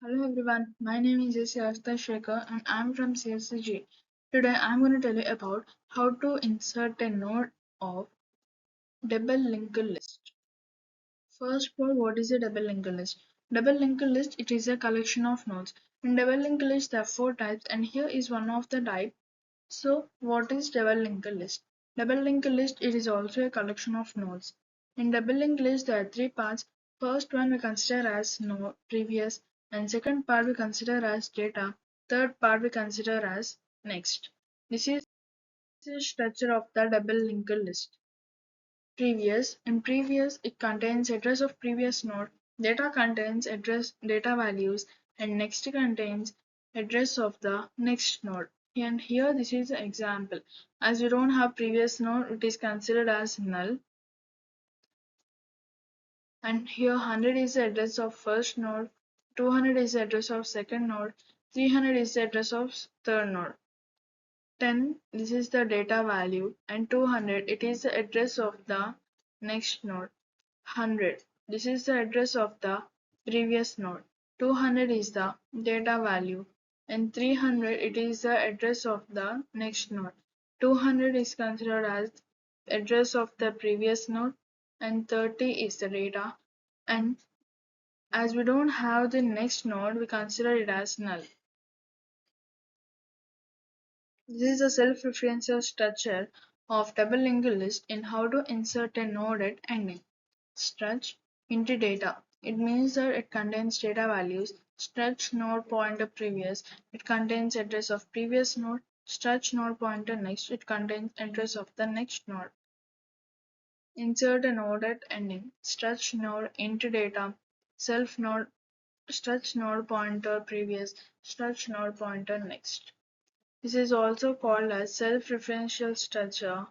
Hello everyone, my name is Yasita Shekhar and I'm from CSCG. Today I'm going to tell you about how to insert a node of double linked list. First of all, what is a double linked list? Double linked list, it is a collection of nodes. In double linked list there are four types and here is one of the type. So what is double linked list? Double linked list, it is also a collection of nodes. In double linked list there are three parts. First one we consider as node previous, and second part we consider as data. Third part we consider as next. This is the structure of the double linked list. Previous. In previous, it contains address of previous node, data contains address data values, and next contains address of the next node. And here this is an example. As we don't have previous node, it is considered as null. And here 100 is the address of first node, 200 is the address of second node, 300 is the address of third node. 10, this is the data value, and 200, it is the address of the next node. 100, this is the address of the previous node. 200 is the data value, and 300, it is the address of the next node. 200 is considered as address of the previous node, and 30 is the data. And as we don't have the next node, we consider it as null. This is a self-referential structure of double linked list in how to insert a node at ending. Struct into data. It means that it contains data values. Struct node pointer previous. It contains address of previous node. Struct node pointer next. It contains address of the next node. Insert a node at ending. Struct node into data. Self node. Struct node pointer previous. Struct node pointer next. This is also called as self-referential structure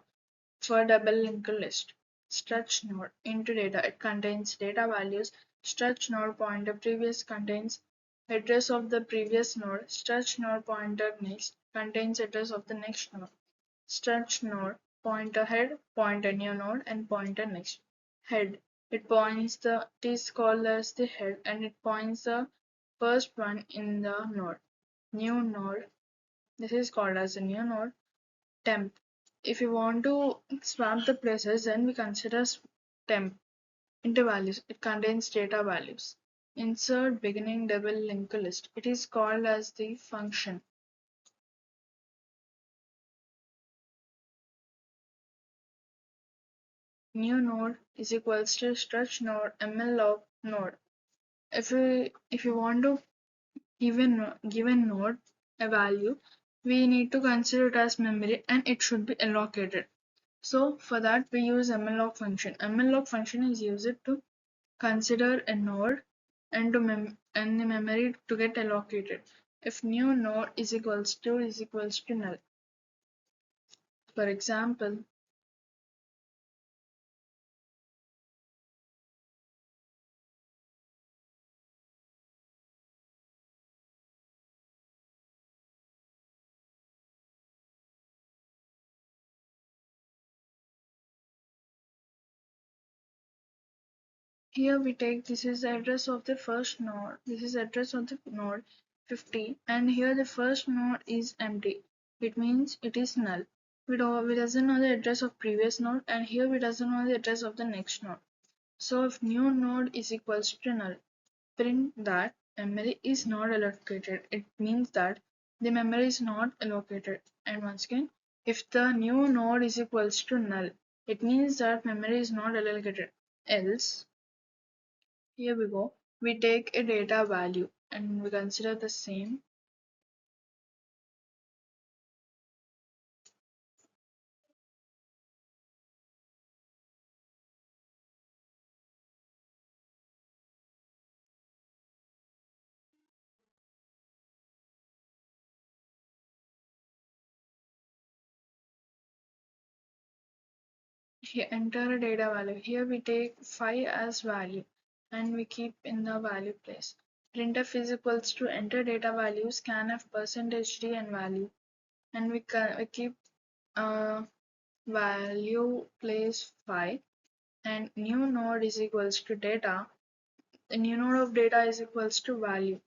for double linked list. Struct node into data. It contains data values. Struct node pointer previous contains address of the previous node. Struct node pointer next contains address of the next node. Struct node pointer head, pointer new node, and pointer next. Head. It is called as the head and it points the first one in the node. New node, this is called as a new node. Temp. If you want to swap the places, then we consider temp into values. It contains data values. Insert beginning double linked list. It is called as the function. New node is equals to struct node mlog node. If you want to give a node a value, we need to consider it as memory and it should be allocated. So for that we use mlog function. Mlog function is used to consider a node and the memory to get allocated. If new node is equals to null. For example, here we take this is the address of the first node. This is address of the node 50 and here the first node is empty. It means it is null. We doesn't know the address of previous node and here we doesn't know the address of the next node. So if new node is equals to null, print that memory is not allocated. It means that the memory is not allocated. And once again, if the new node is equals to null, it means that memory is not allocated. Else, here we go, we take a data value and we consider the same. Here enter a data value. Here we take 5 as value and we keep in the value place. Printf is equals to enter data value, scanf percentage %d and value, and we keep value place 5 and new node is equals to data. The new node of data is equals to value.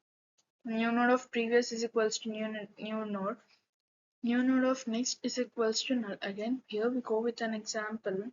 New node of previous is equals to new node. New node of next is equals to null. Again, here we go with an example.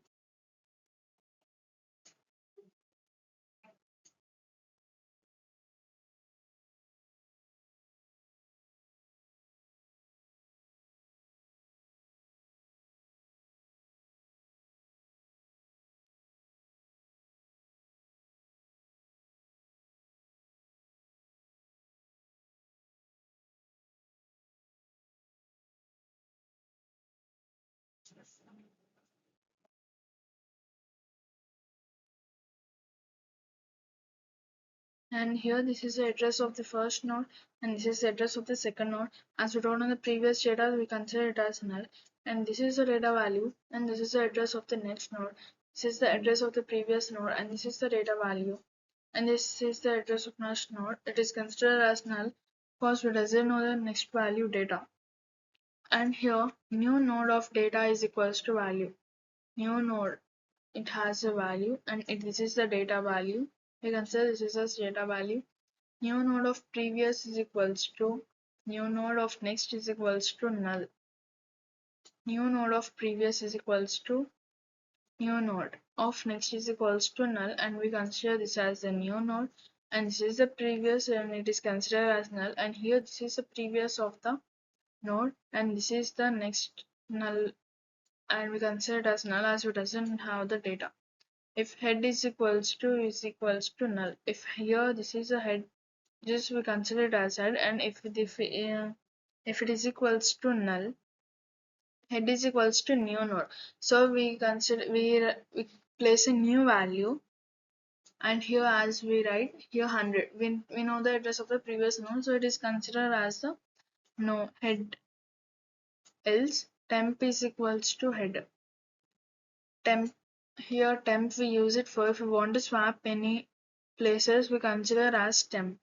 And here this is the address of the first node and this is the address of the second node. As we told on the previous data, we consider it as null. And this is the data value and this is the address of the next node. This is the address of the previous node and this is the data value. And this is the address of next node. It is considered as null because we doesn't know the next value data. And here new node of data is equals to value. New node, it has a value and this is the data value. We consider this is as data value. New node of previous is equals to new node of next is equals to null. New node of previous is equals to new node of next is equals to null, and we consider this as the new node, and this is the previous and it is considered as null, and here this is the previous of the node and this is the next null, and we consider it as null as it doesn't have the data. If head is equals to null, if here this is a head, just we consider it as head, and if it is equals to null, head is equals to new node. So we place a new value, and here as we write here 100, we know the address of the previous node, so it is considered as the no head. Else temp is equals to head. Temp, here temp we use it for if we want to swap any places, we consider as temp.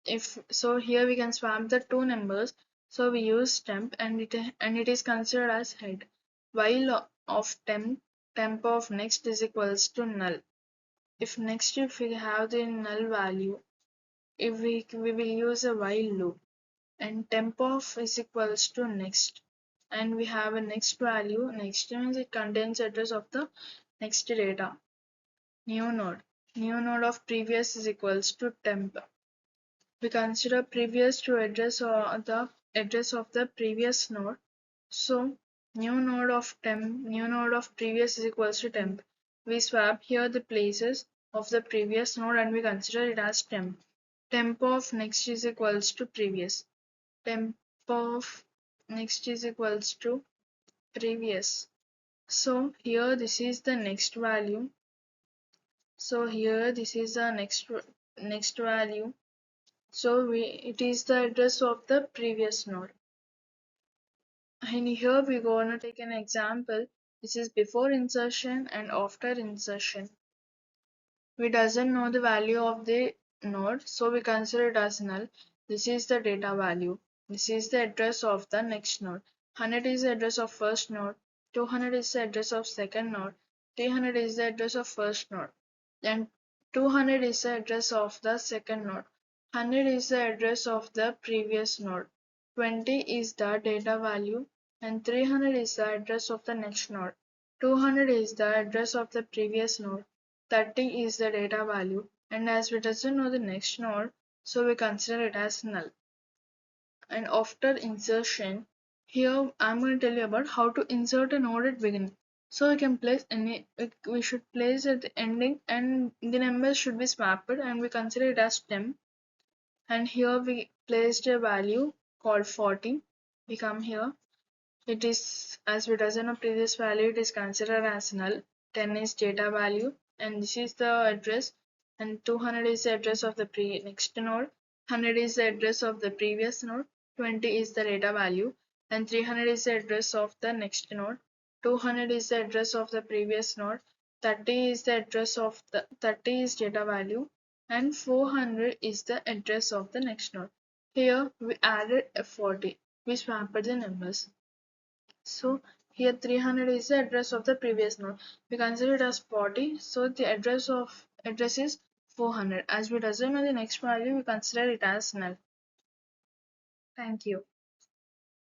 If so, here we can swap the two numbers, so we use temp and it is considered as head. While of temp of next is equals to null. If we have the null value, if we will use a while loop, and temp of is equals to next, and we have a next value. Next means it contains address of the next data. New node of previous is equals to temp. We consider previous to address or the address of the previous node. So new node of previous is equals to temp. We swap here the places of the previous node and we consider it as temp. Temp of next is equals to previous. Temp of next is equals to previous. So here this is the next value. So here this is the next value. So it is the address of the previous node. And here we're gonna take an example. This is before insertion and after insertion. We doesn't know the value of the node, so we consider it as null. This is the data value. This is the address of the next node. 100 is the address of first node. 200 is the address of second node. 300 is the address of first node. And 200 is the address of the second node. 100 is the address of the previous node. 20 is the data value. And 300 is the address of the next node. 200 is the address of the previous node. 30 is the data value, and as we doesn't know the next node, so we consider it as null. And after insertion, here I'm going to tell you about how to insert a node at beginning. So we can place any, we should place at the ending, and the numbers should be swapped, and we consider it as temp. And here we placed a value called 40. We come here. It is, as we doesn't know previous value, it is considered as null. 10 is data value and this is the address, and 200 is the address of the next node, 100 is the address of the previous node, 20 is the data value, and 300 is the address of the next node, 200 is the address of the previous node, 30 is the address of the 30 is data value, and 400 is the address of the next node. Here we added a 40. We swapped the numbers. So here 300 is the address of the previous node. We consider it as 40. So the address is 400. As we doesn't know the next value, we consider it as null. Thank you.